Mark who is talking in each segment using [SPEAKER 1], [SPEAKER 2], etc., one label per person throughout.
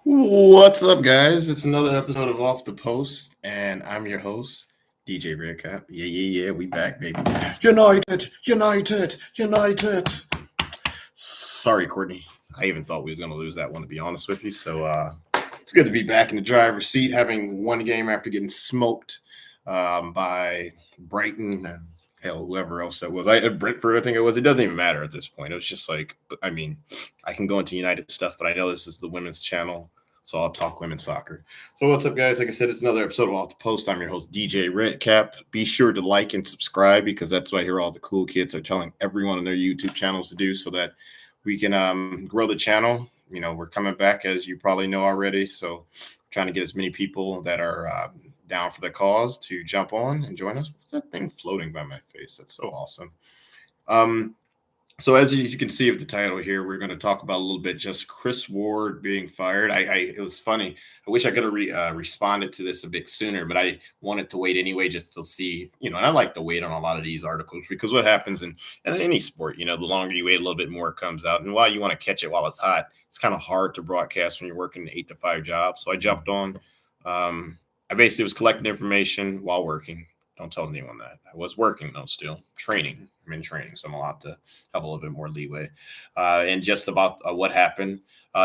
[SPEAKER 1] What's up, guys? It's another episode of Off the Post, and I'm your host, DJ Redcap. Yeah. We back, baby. United. Sorry, Courtney. I even thought we was gonna lose that one, to be honest with you. So it's good to be back in the driver's seat, having one game after getting smoked by Brighton and hell, whoever else that was. Brentford, I think it was. It doesn't even matter at this point. It was just like, I mean, I can go into United stuff, but I know this is the women's channel. So I'll talk women's soccer. So what's up, guys? Like I said, it's another episode of Off the Post. I'm your host, DJ Redcap. Be sure to like and subscribe because that's what I hear all the cool kids are telling everyone on their YouTube channels to do so that we can grow the channel. You know, we're coming back, as you probably know already. So trying to get as many people that are down for the cause to jump on and join us. What's that thing floating by my face? That's so awesome. So as you can see with the title here, we're going to talk about a little bit just KRIS Ward being fired. It was funny. I wish I could have responded to this a bit sooner, but I wanted to wait anyway just to see, and I like to wait on a lot of these articles because what happens in any sport, the longer you wait, a little bit more comes out. And while you want to catch it while it's hot, it's kind of hard to broadcast when you're working an 8 to 5 job. So I jumped on. I basically was collecting information while working. Don't tell anyone that. I was working though, still training. I'm in training, so I'm allowed to have a little bit more leeway. And just about what happened,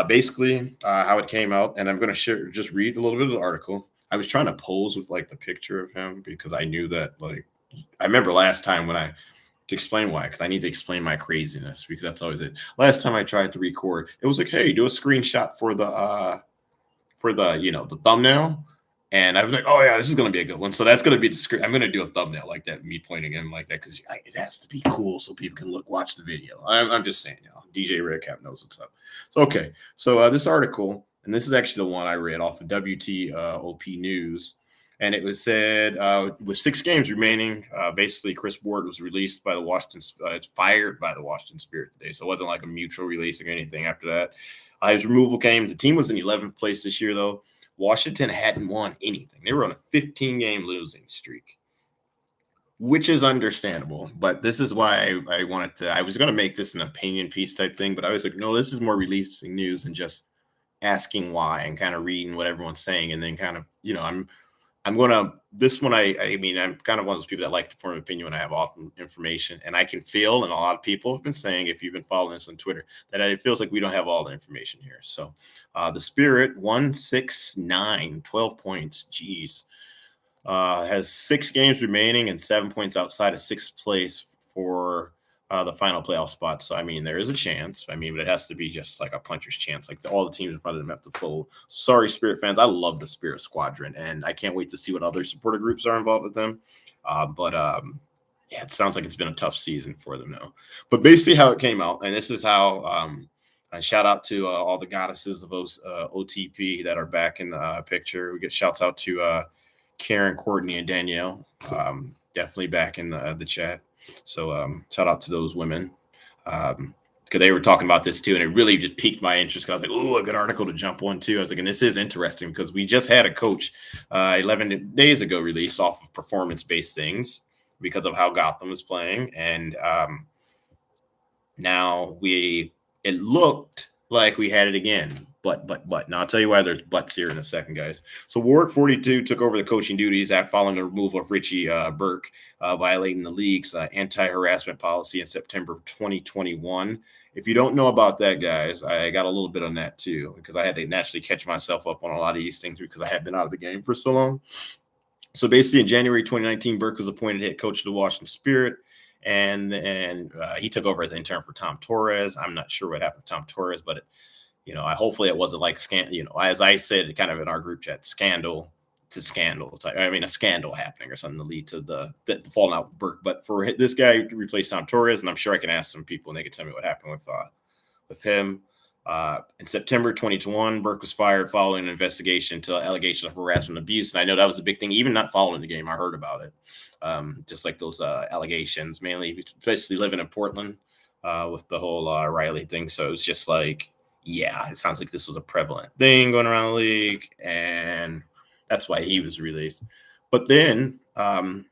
[SPEAKER 1] basically how it came out. And I'm going to just read a little bit of the article. I was trying to pose with like the picture of him because I knew that I remember last time when to explain why, because I need to explain my craziness because that's always it. Last time I tried to record, it was like, hey, do a screenshot for the the thumbnail. And I was like, oh, yeah, this is going to be a good one. So that's going to be the script. I'm going to do a thumbnail like that, me pointing in like that, because it has to be cool so people can watch the video. I'm just saying, DJ Redcap knows what's up. So, okay. So this article, and this is actually the one I read off of WTOP News. And it was said with 6 games remaining, basically KRIS Ward was released by the fired by the Washington Spirit today. So it wasn't like a mutual release or anything after that. His removal came. The team was in 11th place this year, though. Washington hadn't won anything. They were on a 15-game losing streak, which is understandable. But this is why I was going to make this an opinion piece type thing, but I was like, no, this is more releasing news and just asking why and kind of reading what everyone's saying. And then kind of, I'm going to, this one, I mean, I'm kind of one of those people that like to form an opinion when I have all information. And I can feel, and a lot of people have been saying, if you've been following us on Twitter, that it feels like we don't have all the information here. So the Spirit, 169, 12 points. Geez. Has 6 games remaining and 7 points outside of 6th place for the final playoff spot. So, I mean, there is a chance. I mean, but it has to be just like a puncher's chance. Like all the teams in front of them have to fold. Sorry, Spirit fans. I love the Spirit Squadron, and I can't wait to see what other supporter groups are involved with them. Yeah, it sounds like it's been a tough season for them now. But basically how it came out, and this is how I shout out to all the goddesses of OTP that are back in the picture. We get shouts out to Karen, Courtney, and Danielle. Definitely back in the chat. So shout out to those women because they were talking about this too, and it really just piqued my interest because I was like, "Oh, a good article to jump on too." I was like, "And this is interesting because we just had a coach 11 days ago released off of performance-based things because of how Gotham was playing, and now it looked like we had it again." But now I'll tell you why there's buts here in a second, guys. So Ward 42 took over the coaching duties after following the removal of Richie Burke, violating the league's anti-harassment policy in September of 2021. If you don't know about that, guys, I got a little bit on that too because I had to naturally catch myself up on a lot of these things because I had been out of the game for so long. So basically, in January 2019, Burke was appointed head coach of the Washington Spirit. And he took over as intern for Tom Torres. I'm not sure what happened to Tom Torres, but hopefully it wasn't like as I said, kind of in our group chat, scandal to scandal type. I mean, a scandal happening or something to lead to the falling out with Burke. But for this guy to replace Tom Torres, and I'm sure I can ask some people and they can tell me what happened with him. In September 2021, Burke was fired following an investigation into allegations of harassment and abuse. And I know that was a big thing, even not following the game. I heard about it. Just like those allegations, mainly, especially living in Portland with the whole Riley thing. So it was just like, yeah, it sounds like this was a prevalent thing going around the league. And that's why he was released. But then the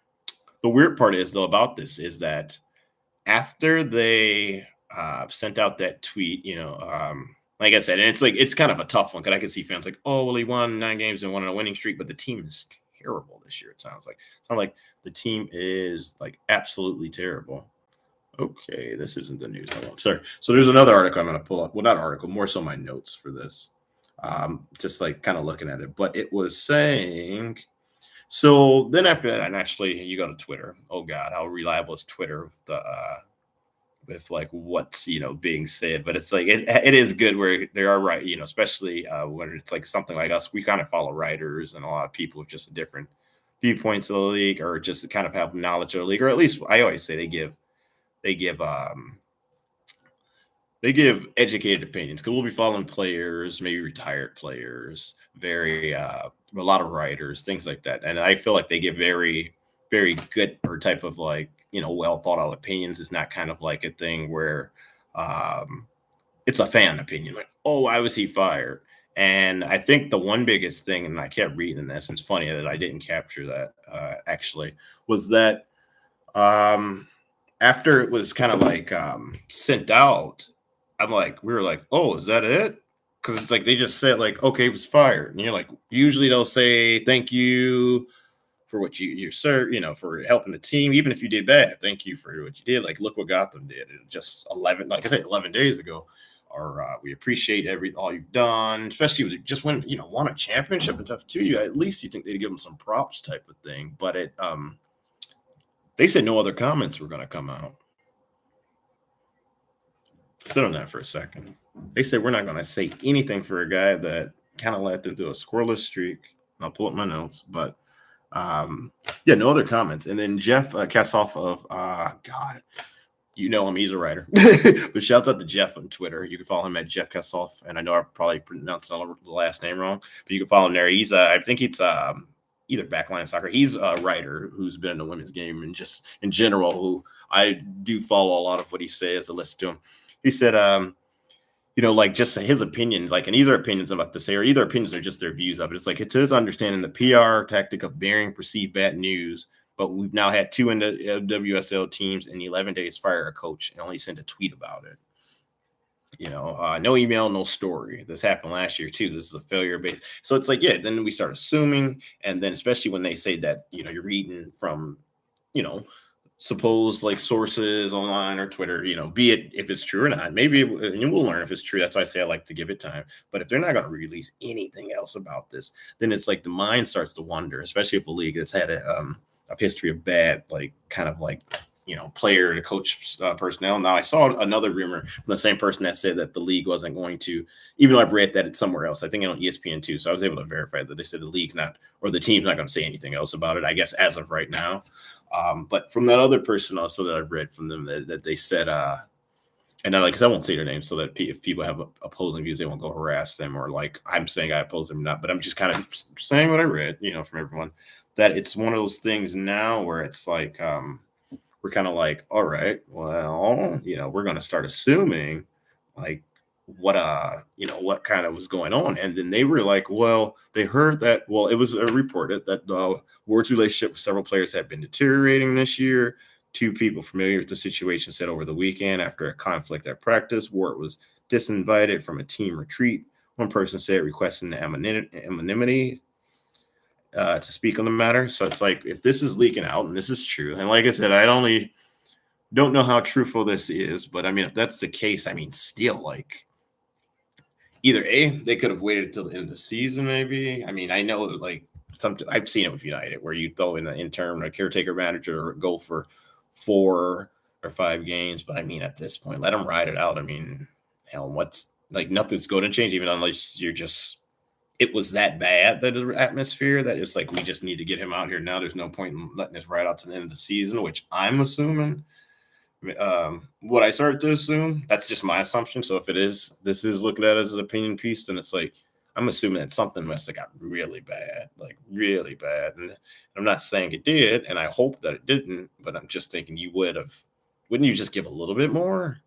[SPEAKER 1] weird part is, though, about this is that after they sent out that tweet, like I said, and it's kind of a tough one because I can see fans like, oh, well, he won 9 games and won on a winning streak, but the team is terrible this year. It sounds like the team is like absolutely terrible. Okay, this isn't the news I want. Sorry. So there's another article I'm going to pull up. Well, not article, more so my notes for this. Just like kind of looking at it, but it was saying. So then after that, and actually, you go to Twitter. Oh God, how reliable is Twitter with like what's being said? But it's like it is good where they are right. Especially when it's like something like us, we kind of follow writers and a lot of people with just different viewpoints of the league, or just to kind of have knowledge of the league, or at least I always say they give educated opinions, because we'll be following players, maybe retired players, very a lot of writers, things like that. And I feel like they give very, very good or type of like, well thought out opinions. It's not kind of like a thing where it's a fan opinion, like, oh, why was he fired? And I think the one biggest thing, and I kept reading this, and it's funny that I didn't capture that actually, was that after it was kind of like sent out, we were like, oh, is that it? Because it's like they just said like, okay, it was fired, and you're like, usually they'll say thank you for what you sir, for helping the team, even if you did bad, thank you for what you did. Like, look what Gotham did. It just 11, like I said, 11 days ago. Or we appreciate all you've done, especially with just when won a championship and stuff too. At least you think they'd give them some props type of thing. But they said no other comments were going to come out. Sit on that for a second. They said we're not going to say anything for a guy that kind of led them to a scoreless streak. I'll pull up my notes, but no other comments. And then Jeff Kassoff of God. Him, he's a writer. But shouts out to Jeff on Twitter. You can follow him at Jeff Kassoff. And I know I probably pronounced the last name wrong, but you can follow him there. He's I think it's either Backline Soccer. He's a writer who's been in the women's game and just in general, who I do follow a lot of what he says. I listen to him. He said, like just his opinion, like, and either opinions about this, or either opinions are just their views of it. It's like, it's his understanding the PR tactic of bearing perceived bad news. But we've now had 2 in the WSL teams in 11 days fire a coach and only sent a tweet about it. No email, no story. This happened last year too. This is a failure base. So it's like, then we start assuming. And then especially when they say that, you're reading from, supposed like sources online or Twitter, be it if it's true or not. Maybe we'll learn if it's true. That's why I say I like to give it time. But if they're not going to release anything else about this, then it's like the mind starts to wonder, especially if a league that's had a history of bad, like kind of like, player to coach personnel. Now I saw another rumor from the same person that said that the league wasn't going to, even though I've read that it's somewhere else, I think on ESPN too. So I was able to verify that they said the league's not, or the team's not going to say anything else about it, I guess, as of right now. But from that other person also that I've read from them that they said, and I won't say their name so that if people have opposing views, they won't go harass them, or like I'm saying I oppose them or not, but I'm just kind of saying what I read, from everyone, that it's one of those things now where it's like, we're kind of like, all right, well, we're going to start assuming like what kind of was going on. And then they were like, well, they heard that, well, it was reported that Ward's relationship with several players had been deteriorating this year. 2 people familiar with the situation said over the weekend after a conflict at practice, Ward was disinvited from a team retreat. One person said requesting the anonymity to speak on the matter. So it's like, if this is leaking out and this is true, and like I said, I don't know how truthful this is, but I mean, if that's the case, I mean, still, like, either they could have waited until the end of the season, maybe. I mean, I know like I've seen it with United where you throw in an intern, a caretaker manager, or go for 4 or 5 games, but I mean, at this point, let them ride it out. I mean, hell, what's like, nothing's going to change, even unless you're just. It was that bad, that atmosphere, that it's like, we just need to get him out here now. There's no point in letting this ride out to the end of the season, which I'm assuming. What I started to assume, that's just my assumption. So if this is looked at as an opinion piece, then it's like, I'm assuming that something must have got really bad, like really bad. And I'm not saying it did, and I hope that it didn't, but I'm just thinking wouldn't you just give a little bit more?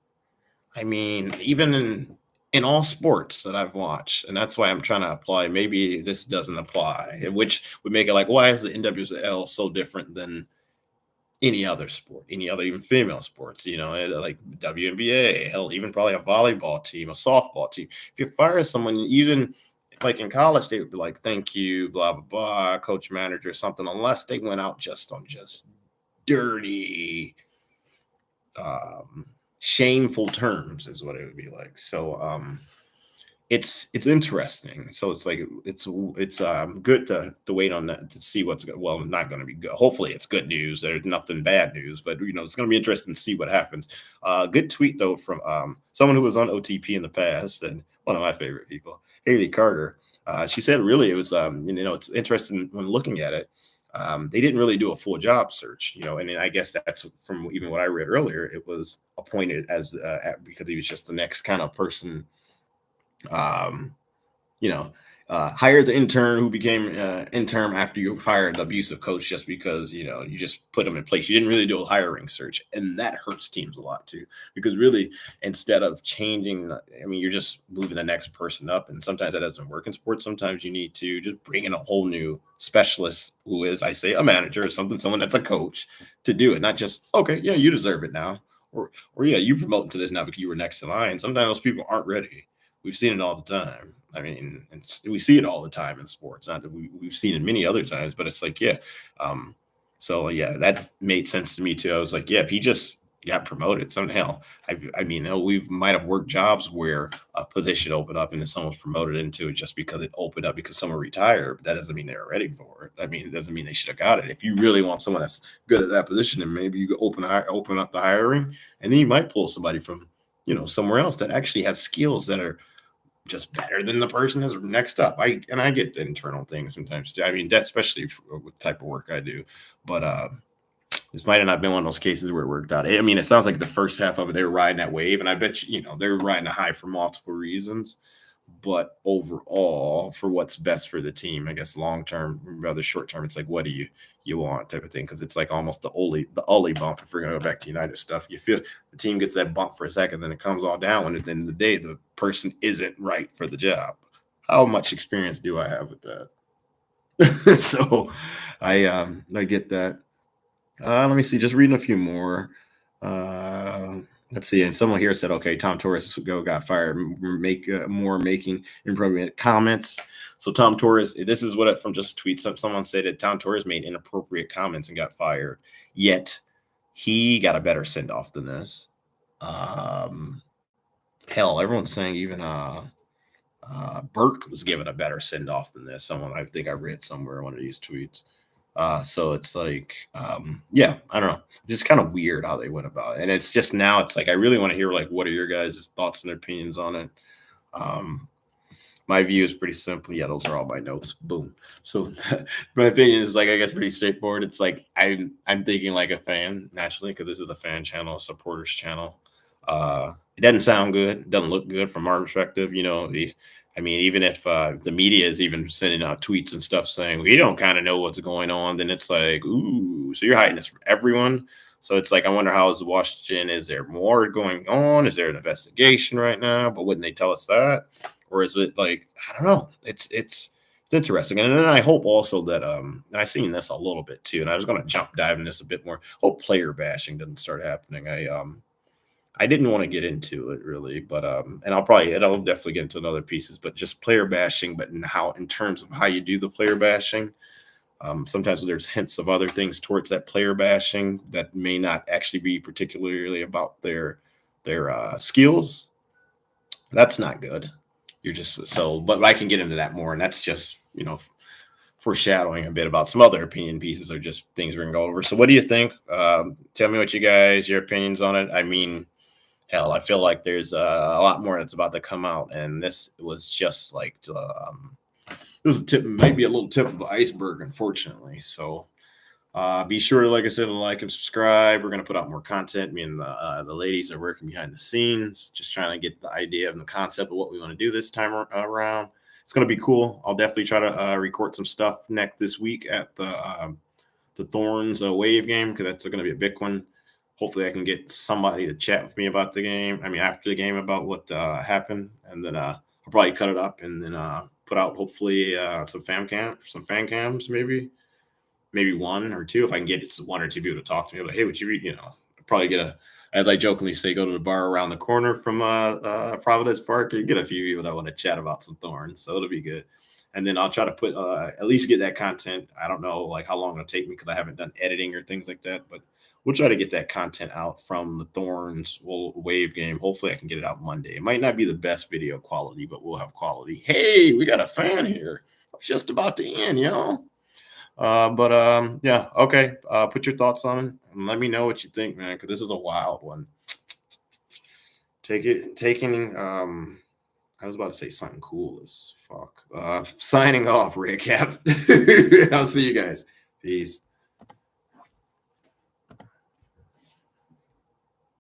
[SPEAKER 1] I mean, even in all sports that I've watched, and that's why I'm trying to apply. Maybe this doesn't apply, which would make it like, why is the NWSL so different than any other sport, any other even female sports, like WNBA, hell, even probably a volleyball team, a softball team. If you fire someone, even like in college, they would be like, "Thank you, blah blah blah, coach, manager, something," unless they went out just on just dirty, um, shameful terms, is what it would be like. So, it's interesting. So it's like it's good to wait on that to see what's good. Well, not going to be good. Hopefully, it's good news. There's nothing bad news, but it's going to be interesting to see what happens. Good tweet though from someone who was on OTP in the past and one of my favorite people, Haley Carter. She said really it was it's interesting when looking at it. They didn't really do a full job search, and then I guess that's from even what I read earlier. It was appointed as because he was just the next kind of person, um, hired the intern who became intern after you fired the abusive coach just because, you just put them in place. You didn't really do a hiring search. And that hurts teams a lot too, because really, instead of changing, you're just moving the next person up. And sometimes that doesn't work in sports. Sometimes you need to just bring in a whole new specialist who is, I say, a manager or something, someone that's a coach to do it. Not just, okay, yeah, you deserve it now. Or yeah, you promoting to this now because you were next in line. Sometimes those people aren't ready. We've seen it all the time. We see it all the time in sports. Not that we've seen it many other times, but it's like, yeah. So yeah, that made sense to me too. I was like, yeah, if he just got promoted somehow, we might have worked jobs where a position opened up and then someone was promoted into it just because it opened up because someone retired. But that doesn't mean they're ready for it. It doesn't mean they should have got it. If you really want someone that's good at that position, then maybe you could open up the hiring, and then you might pull somebody from somewhere else that actually has skills that are just better than the person that's next up. I get the internal things sometimes too. That especially with the type of work I do. But this might have not been one of those cases where it worked out. It sounds like the first half of it, they were riding that wave, and I bet they were riding a high for multiple reasons. But overall, for what's best for the team, I guess long term, rather short term, it's like, what do you want type of thing? Because it's like almost the Ollie bump. If we're gonna go back to United stuff, you feel the team gets that bump for a second, then it comes all down. When at the end of the day, the person isn't right for the job. How much experience do I have with that? So I get that. Let me see. Just reading a few more. Let's see. And someone here said, okay, Tom Torres got fired. Make more making improvement comments. So Tom Torres, this is what from just a tweet. Someone said that Tom Torres made inappropriate comments and got fired. Yet he got a better send off than this. Hell, everyone's saying even Burke was given a better send off than this. Someone I think I read somewhere one of these tweets. So it's like, yeah, I don't know. Just kind of weird how they went about it. And it's just now it's like, I really want to hear like, what are your guys' thoughts and opinions on it? My view is pretty simple. Yeah, those are all my notes. Boom. So my opinion is like, I guess pretty straightforward. It's like, I'm thinking like a fan naturally, because this is a fan channel, a supporters channel. It doesn't sound good. It doesn't look good from our perspective. Even if the media is even sending out tweets and stuff saying we don't kind of know what's going on, then it's like, ooh, so you're hiding this from everyone. So it's like, I wonder how is Washington? Is there more going on? Is there an investigation right now? But wouldn't they tell us that? Or is it like, I don't know. It's interesting. And then I hope also that and I've seen this a little bit too, and I was going to dive in this a bit more. Hope player bashing doesn't start happening. I didn't want to get into it really, but and I'll definitely get into other pieces, but just player bashing, but in terms of how you do the player bashing, sometimes there's hints of other things towards that player bashing that may not actually be particularly about their skills. That's not good. You're just but I can get into that more, and that's just foreshadowing a bit about some other opinion pieces or just things we're gonna go over. So what do you think? Tell me your opinions on it. Hell, I feel like there's a lot more that's about to come out, and this was just like this is maybe a little tip of the iceberg, unfortunately. So be sure to, like I said, like and subscribe. We're gonna put out more content. Me and the ladies are working behind the scenes, just trying to get the idea and the concept of what we want to do this time around. It's gonna be cool. I'll definitely try to record some stuff this week at the Thorns Wave game, because that's going to be a big one. Hopefully I can get somebody to chat with me about the game. After the game, about what happened, and then I'll probably cut it up and then put out hopefully some fan cams maybe. maybe one or two. If I can get one or two people to talk to me, like, hey, would you read? You know, probably get a, as I jokingly say, go to the bar around the corner from Providence Park and get a few people that want to chat about some thorns. So it'll be good. And then I'll try to put at least get that content. I don't know like how long it'll take me because I haven't done editing or things like that, but we'll try to get that content out from the Thorns wave game. Hopefully I can get it out Monday. It might not be the best video quality, but we'll have quality. Hey, we got a fan here. It's just about to end, you know. Yeah, okay. Put your thoughts on it and let me know what you think, man, because this is a wild one. Taking I was about to say something cool as fuck. Signing off, Redcap. I'll see you guys. Peace.